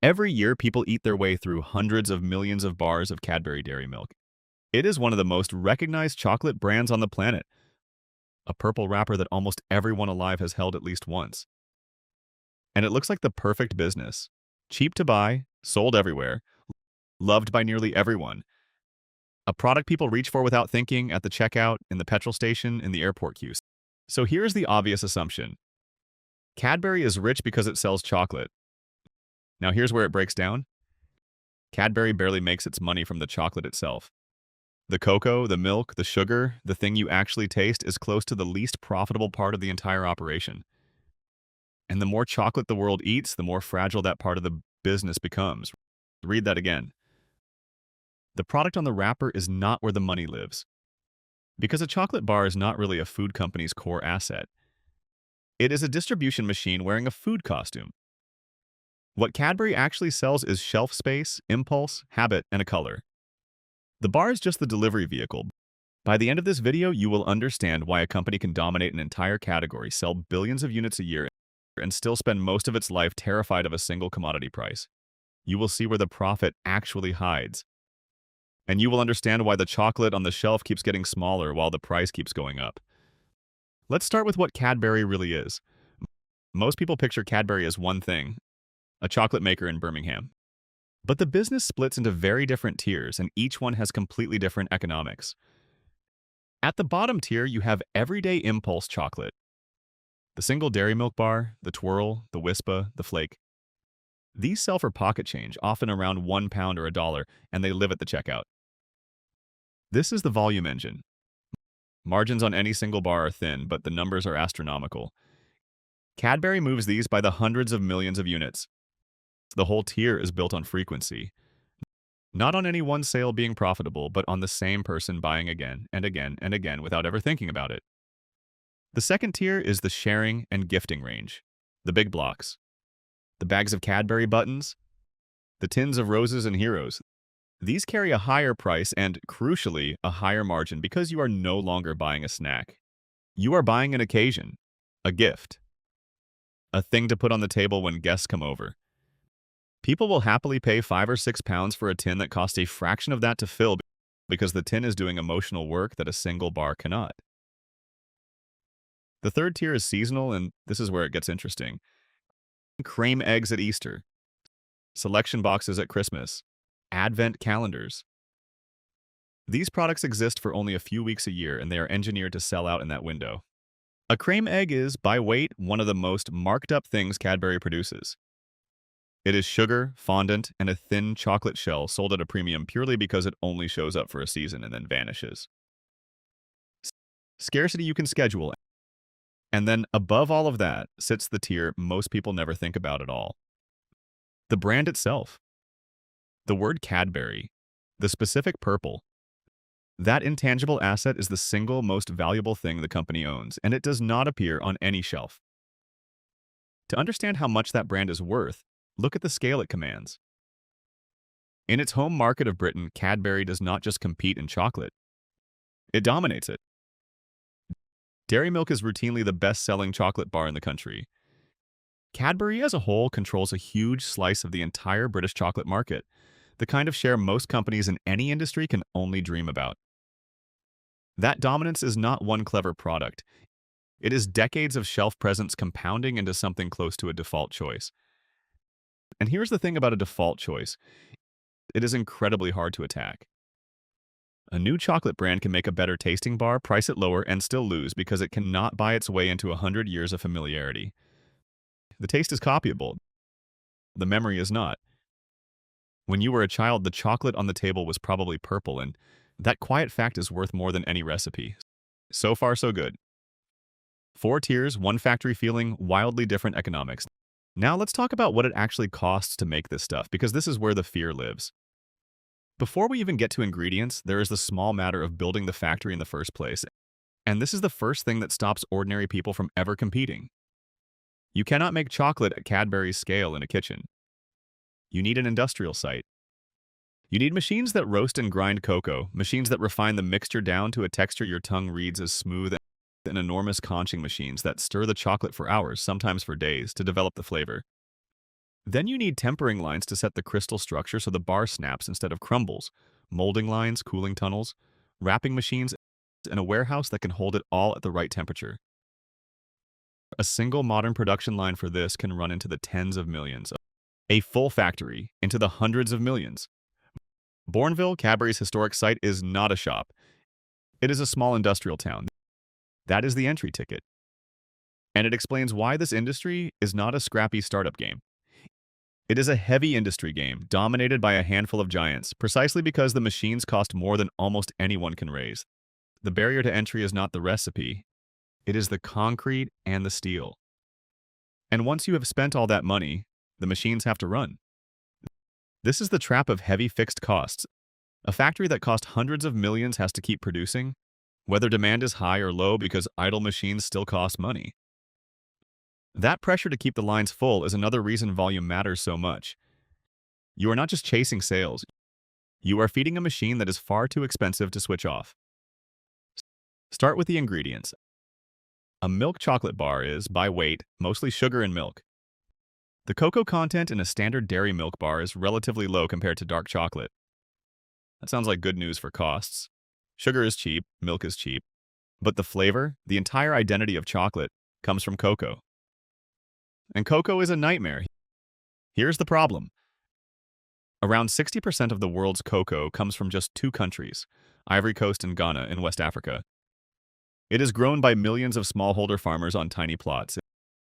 Every year, people eat their way through hundreds of millions of bars of Cadbury dairy milk. It is one of the most recognized chocolate brands on the planet, a purple wrapper that almost everyone alive has held at least once. And it looks like the perfect business. Cheap to buy, sold everywhere, loved by nearly everyone. A product people reach for without thinking at the checkout, in the petrol station, in the airport queues. So here's the obvious assumption. Cadbury is rich because it sells chocolate. Now here's where it breaks down. Cadbury barely makes its money from the chocolate itself. The cocoa, the milk, the sugar, the thing you actually taste is close to the least profitable part of the entire operation. And the more chocolate the world eats, the more fragile that part of the business becomes. Read that again. The product on the wrapper is not where the money lives. Because a chocolate bar is not really a food company's core asset. It is a distribution machine wearing a food costume. What Cadbury actually sells is shelf space, impulse, habit, and a color. The bar is just the delivery vehicle. By the end of this video, you will understand why a company can dominate an entire category, sell billions of units a year, and still spend most of its life terrified of a single commodity price. You will see where the profit actually hides. And you will understand why the chocolate on the shelf keeps getting smaller while the price keeps going up. Let's start with what Cadbury really is. Most people picture Cadbury as one thing, a chocolate maker in Birmingham. But the business splits into very different tiers, and each one has completely different economics. At the bottom tier, you have everyday impulse chocolate. The single dairy milk bar, the twirl, the wispa, the flake. These sell for pocket change, often around £1 or $1, and they live at the checkout. This is the volume engine. Margins on any single bar are thin, but the numbers are astronomical. Cadbury moves these by the hundreds of millions of units. The whole tier is built on frequency. Not on any one sale being profitable, but on the same person buying again and again and again without ever thinking about it. The second tier is the sharing and gifting range. The big blocks. The bags of Cadbury buttons. The tins of roses and heroes. These carry a higher price and, crucially, a higher margin because you are no longer buying a snack. You are buying an occasion, a gift, a thing to put on the table when guests come over. People will happily pay £5 or £6 for a tin that costs a fraction of that to fill because the tin is doing emotional work that a single bar cannot. The third tier is seasonal, and this is where it gets interesting. Creme eggs at Easter, selection boxes at Christmas, Advent calendars. These products exist for only a few weeks a year, and they are engineered to sell out in that window. A creme egg is, by weight, one of the most marked up things Cadbury produces. It is sugar, fondant, and a thin chocolate shell sold at a premium purely because it only shows up for a season and then vanishes. Scarcity you can schedule. And then, above all of that, sits the tier most people never think about at all. The brand itself. The word Cadbury. The specific purple. That intangible asset is the single most valuable thing the company owns, and it does not appear on any shelf. To understand how much that brand is worth, look at the scale it commands. In its home market of Britain, Cadbury does not just compete in chocolate. It dominates it. Dairy milk is routinely the best-selling chocolate bar in the country. Cadbury as a whole controls a huge slice of the entire British chocolate market, the kind of share most companies in any industry can only dream about. That dominance is not one clever product. It is decades of shelf presence compounding into something close to a default choice. And here's the thing about a default choice. It is incredibly hard to attack. A new chocolate brand can make a better tasting bar, price it lower, and still lose because it cannot buy its way into 100 years of familiarity. The taste is copyable. The memory is not. When you were a child, the chocolate on the table was probably purple, and that quiet fact is worth more than any recipe. So far, so good. 4 tiers, one factory feeling, wildly different economics. Now let's talk about what it actually costs to make this stuff, because this is where the fear lives. Before we even get to ingredients, there is the small matter of building the factory in the first place. And this is the first thing that stops ordinary people from ever competing. You cannot make chocolate at Cadbury's scale in a kitchen. You need an industrial site. You need machines that roast and grind cocoa, machines that refine the mixture down to a texture your tongue reads as smooth, and enormous conching machines that stir the chocolate for hours, sometimes for days, to develop the flavor. Then you need tempering lines to set the crystal structure so the bar snaps instead of crumbles, molding lines, cooling tunnels, wrapping machines, and a warehouse that can hold it all at the right temperature. A single modern production line for this can run into the tens of millions. A full factory into the hundreds of millions. Bourneville, Cadbury's historic site, is not a shop. It is a small industrial town. That is the entry ticket. And it explains why this industry is not a scrappy startup game. It is a heavy industry game, dominated by a handful of giants, precisely because the machines cost more than almost anyone can raise. The barrier to entry is not the recipe, it is the concrete and the steel. And once you have spent all that money, the machines have to run. This is the trap of heavy fixed costs. A factory that cost hundreds of millions has to keep producing, whether demand is high or low, because idle machines still cost money. That pressure to keep the lines full is another reason volume matters so much. You are not just chasing sales. You are feeding a machine that is far too expensive to switch off. Start with the ingredients. A milk chocolate bar is, by weight, mostly sugar and milk. The cocoa content in a standard dairy milk bar is relatively low compared to dark chocolate. That sounds like good news for costs. Sugar is cheap, milk is cheap. But the flavor, the entire identity of chocolate, comes from cocoa. And cocoa is a nightmare. Here's the problem. Around 60% of the world's cocoa comes from just two countries, Ivory Coast and Ghana in West Africa. It is grown by millions of smallholder farmers on tiny plots.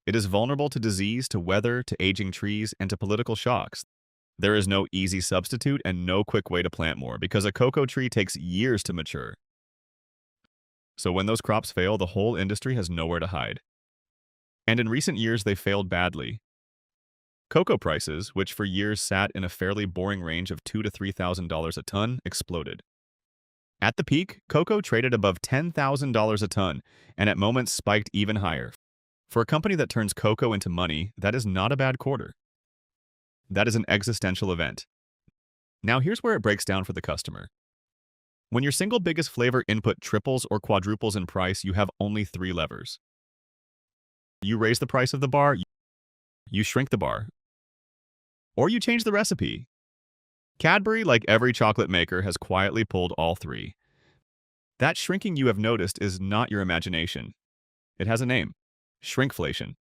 It is vulnerable to disease, to weather, to aging trees, and to political shocks. There is no easy substitute and no quick way to plant more, because a cocoa tree takes years to mature. So when those crops fail, the whole industry has nowhere to hide. And in recent years, they failed badly. Cocoa prices, which for years sat in a fairly boring range of $2,000 to $3,000 a ton, exploded. At the peak, cocoa traded above $10,000 a ton, and at moments spiked even higher. For a company that turns cocoa into money, that is not a bad quarter. That is an existential event. Now here's where it breaks down for the customer. When your single biggest flavor input triples or quadruples in price, you have only three levers. You raise the price of the bar, you shrink the bar, or you change the recipe. Cadbury, like every chocolate maker, has quietly pulled all three. That shrinking you have noticed is not your imagination. It has a name: shrinkflation.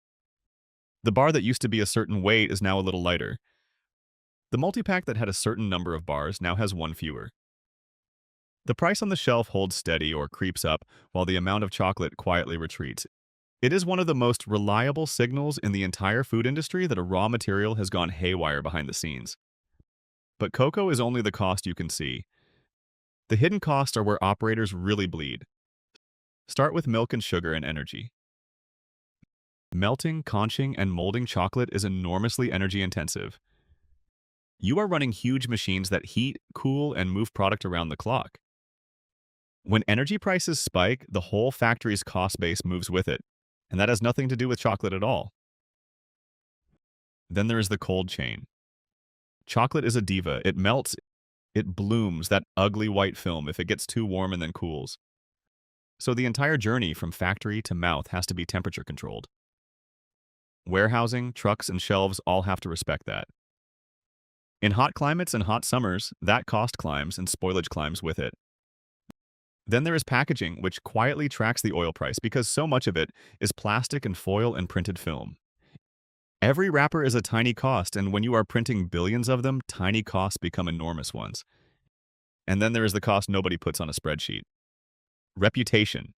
The bar that used to be a certain weight is now a little lighter. The multi-pack that had a certain number of bars now has one fewer. The price on the shelf holds steady or creeps up, while the amount of chocolate quietly retreats. It is one of the most reliable signals in the entire food industry that a raw material has gone haywire behind the scenes. But cocoa is only the cost you can see. The hidden costs are where operators really bleed. Start with milk and sugar and energy. Melting, conching, and molding chocolate is enormously energy intensive. You are running huge machines that heat, cool, and move product around the clock. When energy prices spike, the whole factory's cost base moves with it, and that has nothing to do with chocolate at all. Then there is the cold chain. Chocolate is a diva. It melts, it blooms, that ugly white film, if it gets too warm and then cools. So the entire journey from factory to mouth has to be temperature controlled. Warehousing, trucks, and shelves all have to respect that. In hot climates and hot summers, that cost climbs and spoilage climbs with it. Then there is packaging, which quietly tracks the oil price because so much of it is plastic and foil and printed film. Every wrapper is a tiny cost, and when you are printing billions of them, tiny costs become enormous ones. And then there is the cost nobody puts on a spreadsheet. Reputation.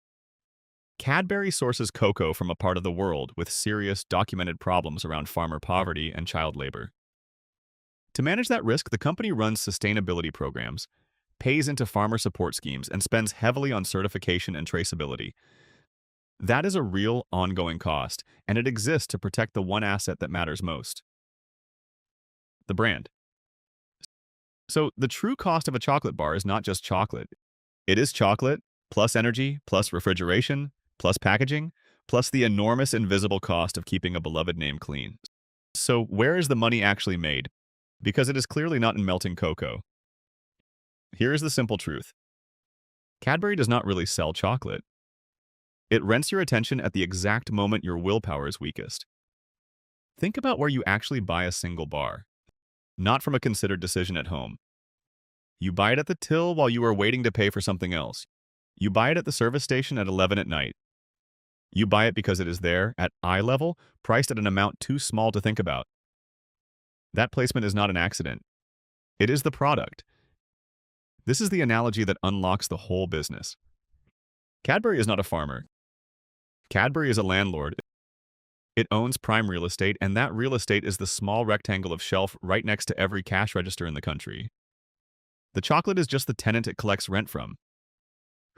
Cadbury sources cocoa from a part of the world with serious, documented problems around farmer poverty and child labor. To manage that risk, the company runs sustainability programs, pays into farmer support schemes, and spends heavily on certification and traceability. That is a real, ongoing cost, and it exists to protect the one asset that matters most: the brand. So the true cost of a chocolate bar is not just chocolate. It is chocolate, plus energy, plus refrigeration, plus packaging, plus the enormous invisible cost of keeping a beloved name clean. So where is the money actually made? Because it is clearly not in melting cocoa. Here is the simple truth. Cadbury does not really sell chocolate. It rents your attention at the exact moment your willpower is weakest. Think about where you actually buy a single bar, not from a considered decision at home. You buy it at the till while you are waiting to pay for something else. You buy it at the service station at 11 at night. You buy it because it is there, at eye level, priced at an amount too small to think about. That placement is not an accident. It is the product. This is the analogy that unlocks the whole business. Cadbury is not a farmer. Cadbury is a landlord. It owns prime real estate, and that real estate is the small rectangle of shelf right next to every cash register in the country. The chocolate is just the tenant it collects rent from.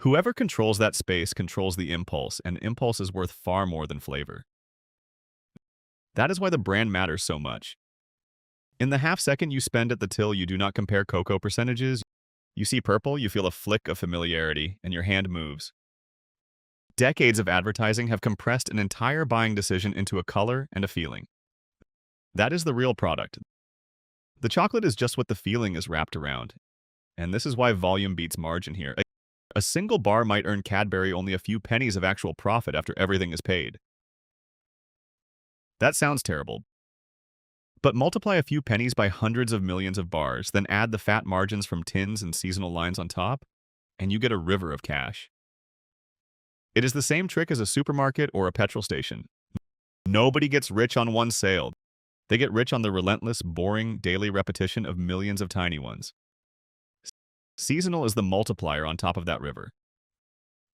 Whoever controls that space controls the impulse, and impulse is worth far more than flavor. That is why the brand matters so much. In the half second you spend at the till, you do not compare cocoa percentages. You see purple, you feel a flick of familiarity, and your hand moves. Decades of advertising have compressed an entire buying decision into a color and a feeling. That is the real product. The chocolate is just what the feeling is wrapped around. And this is why volume beats margin here. A single bar might earn Cadbury only a few pennies of actual profit after everything is paid. That sounds terrible. But multiply a few pennies by hundreds of millions of bars, then add the fat margins from tins and seasonal lines on top, and you get a river of cash. It is the same trick as a supermarket or a petrol station. Nobody gets rich on one sale. They get rich on the relentless, boring, daily repetition of millions of tiny ones. Seasonal is the multiplier on top of that river.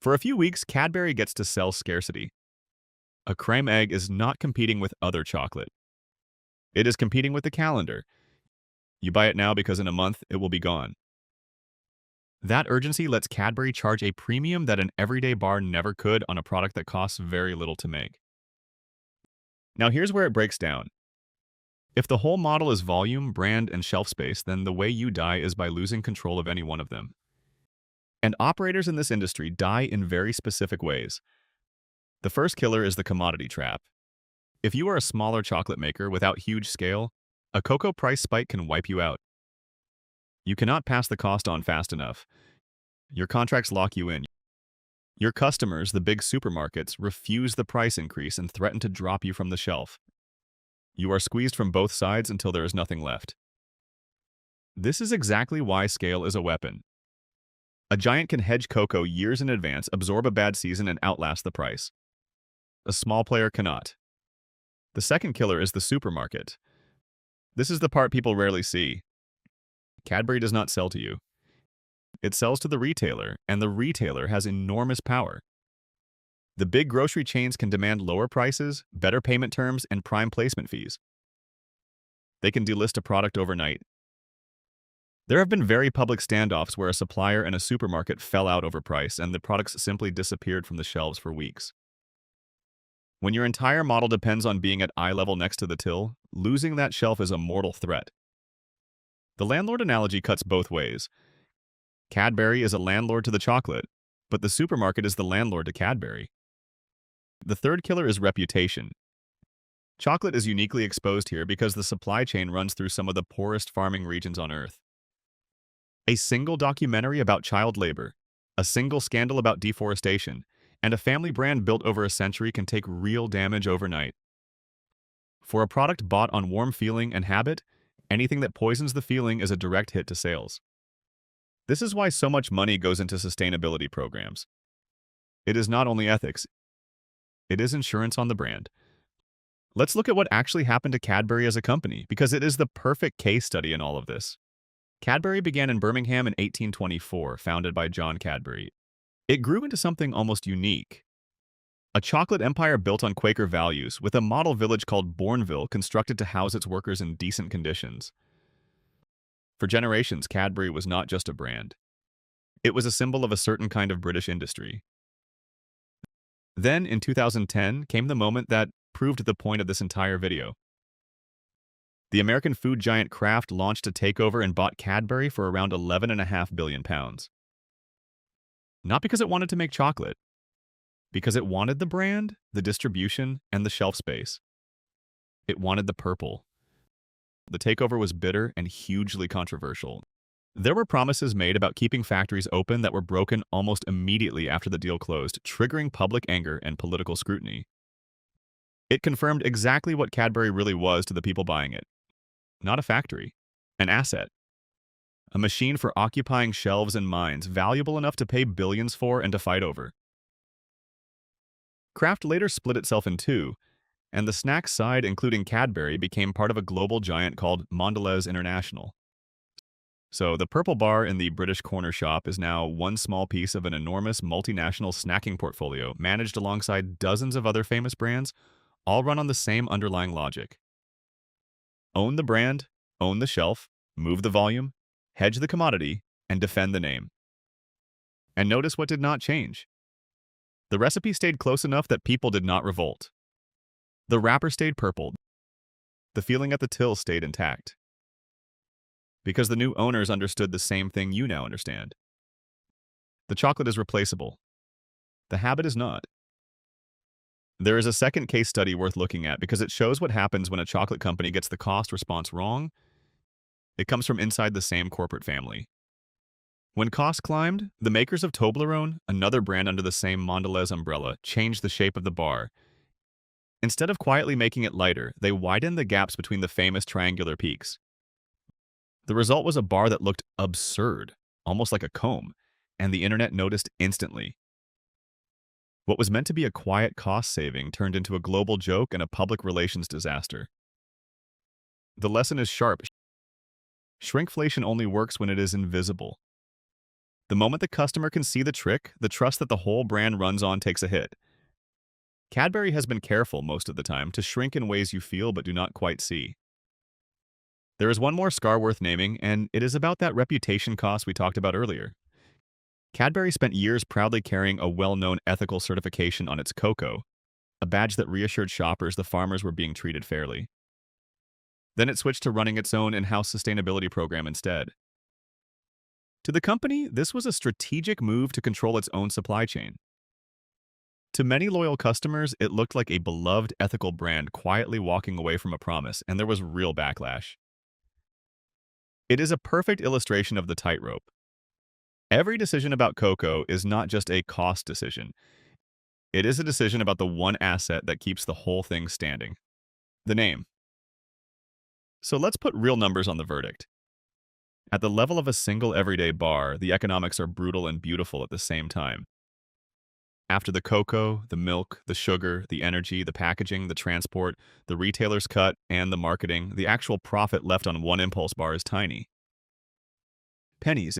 For a few weeks, Cadbury gets to sell scarcity. A crème egg is not competing with other chocolate. It is competing with the calendar. You buy it now because in a month it will be gone. That urgency lets Cadbury charge a premium that an everyday bar never could on a product that costs very little to make. Now here's where it breaks down. If the whole model is volume, brand, and shelf space, then the way you die is by losing control of any one of them. And operators in this industry die in very specific ways. The first killer is the commodity trap. If you are a smaller chocolate maker without huge scale, a cocoa price spike can wipe you out. You cannot pass the cost on fast enough. Your contracts lock you in. Your customers, the big supermarkets, refuse the price increase and threaten to drop you from the shelf. You are squeezed from both sides until there is nothing left. This is exactly why scale is a weapon. A giant can hedge cocoa years in advance, absorb a bad season, and outlast the price. A small player cannot. The second killer is the supermarket. This is the part people rarely see. Cadbury does not sell to you. It sells to the retailer, and the retailer has enormous power. The big grocery chains can demand lower prices, better payment terms, and prime placement fees. They can delist a product overnight. There have been very public standoffs where a supplier and a supermarket fell out over price, and the products simply disappeared from the shelves for weeks. When your entire model depends on being at eye level next to the till, losing that shelf is a mortal threat. The landlord analogy cuts both ways. Cadbury is a landlord to the chocolate, but the supermarket is the landlord to Cadbury. The third killer is reputation. Chocolate is uniquely exposed here because the supply chain runs through some of the poorest farming regions on Earth. A single documentary about child labor, a single scandal about deforestation, and a family brand built over a century can take real damage overnight. For a product bought on warm feeling and habit, anything that poisons the feeling is a direct hit to sales. This is why so much money goes into sustainability programs. It is not only ethics, it is insurance on the brand. Let's look at what actually happened to Cadbury as a company, because it is the perfect case study in all of this. Cadbury began in Birmingham in 1824, founded by John Cadbury. It grew into something almost unique. A chocolate empire built on Quaker values, with a model village called Bourneville constructed to house its workers in decent conditions. For generations, Cadbury was not just a brand. It was a symbol of a certain kind of British industry. Then, in 2010, came the moment that proved the point of this entire video. The American food giant Kraft launched a takeover and bought Cadbury for around £11.5 billion. Not because it wanted to make chocolate, because it wanted the brand, the distribution, and the shelf space. It wanted the purple. The takeover was bitter and hugely controversial. There were promises made about keeping factories open that were broken almost immediately after the deal closed, triggering public anger and political scrutiny. It confirmed exactly what Cadbury really was to the people buying it. Not a factory, an asset. A machine for occupying shelves and minds, valuable enough to pay billions for and to fight over. Kraft later split itself in two, and the snacks side, including Cadbury, became part of a global giant called Mondelez International. So the purple bar in the British corner shop is now one small piece of an enormous multinational snacking portfolio managed alongside dozens of other famous brands, all run on the same underlying logic. Own the brand, own the shelf, move the volume, hedge the commodity, and defend the name. And notice what did not change. The recipe stayed close enough that people did not revolt. The wrapper stayed purple. The feeling at the till stayed intact. Because the new owners understood the same thing you now understand. The chocolate is replaceable. The habit is not. There is a second case study worth looking at because it shows what happens when a chocolate company gets the cost response wrong. It comes from inside the same corporate family. When costs climbed, the makers of Toblerone, another brand under the same Mondelez umbrella, changed the shape of the bar. Instead of quietly making it lighter, they widened the gaps between the famous triangular peaks. The result was a bar that looked absurd, almost like a comb, and the internet noticed instantly. What was meant to be a quiet cost saving turned into a global joke and a public relations disaster. The lesson is sharp. Shrinkflation only works when it is invisible. The moment the customer can see the trick, the trust that the whole brand runs on takes a hit. Cadbury has been careful most of the time to shrink in ways you feel but do not quite see. There is one more scar worth naming, and it is about that reputation cost we talked about earlier. Cadbury spent years proudly carrying a well-known ethical certification on its cocoa, a badge that reassured shoppers the farmers were being treated fairly. Then it switched to running its own in-house sustainability program instead. To the company, this was a strategic move to control its own supply chain. To many loyal customers, it looked like a beloved ethical brand quietly walking away from a promise, and there was real backlash. It is a perfect illustration of the tightrope. Every decision about cocoa is not just a cost decision. It is a decision about the one asset that keeps the whole thing standing: the name. So let's put real numbers on the verdict. At the level of a single everyday bar, the economics are brutal and beautiful at the same time. After the cocoa, the milk, the sugar, the energy, the packaging, the transport, the retailer's cut, and the marketing, the actual profit left on one impulse bar is tiny. Pennies.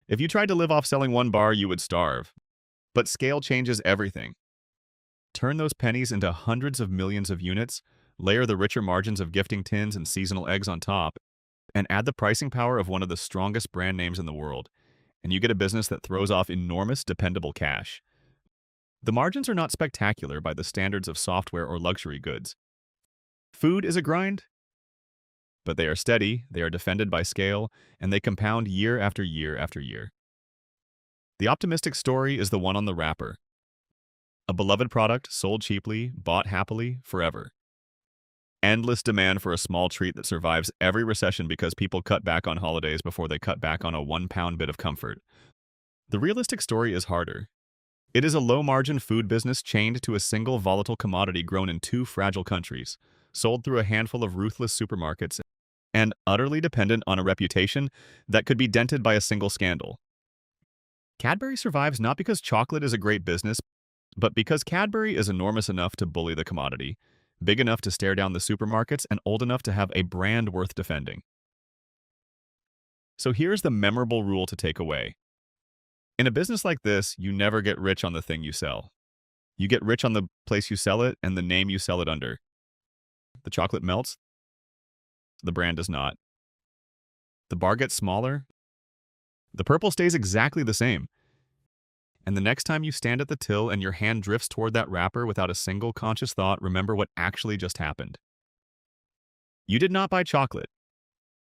If you tried to live off selling one bar, you would starve. But scale changes everything. Turn those pennies into hundreds of millions of units, layer the richer margins of gifting tins and seasonal eggs on top, and add the pricing power of one of the strongest brand names in the world, and you get a business that throws off enormous, dependable cash. The margins are not spectacular by the standards of software or luxury goods. Food is a grind, but they are steady, they are defended by scale, and they compound year after year after year. The optimistic story is the one on the wrapper. A beloved product, sold cheaply, bought happily, forever. Endless demand for a small treat that survives every recession because people cut back on holidays before they cut back on a 1-pound bit of comfort. The realistic story is harder. It is a low-margin food business chained to a single volatile commodity grown in 2 fragile countries, sold through a handful of ruthless supermarkets, and utterly dependent on a reputation that could be dented by a single scandal. Cadbury survives not because chocolate is a great business, but because Cadbury is enormous enough to bully the commodity, big enough to stare down the supermarkets, and old enough to have a brand worth defending. So here's the memorable rule to take away. In a business like this, you never get rich on the thing you sell. You get rich on the place you sell it and the name you sell it under. The chocolate melts. The brand does not. The bar gets smaller. The purple stays exactly the same. And the next time you stand at the till and your hand drifts toward that wrapper without a single conscious thought, remember what actually just happened. You did not buy chocolate.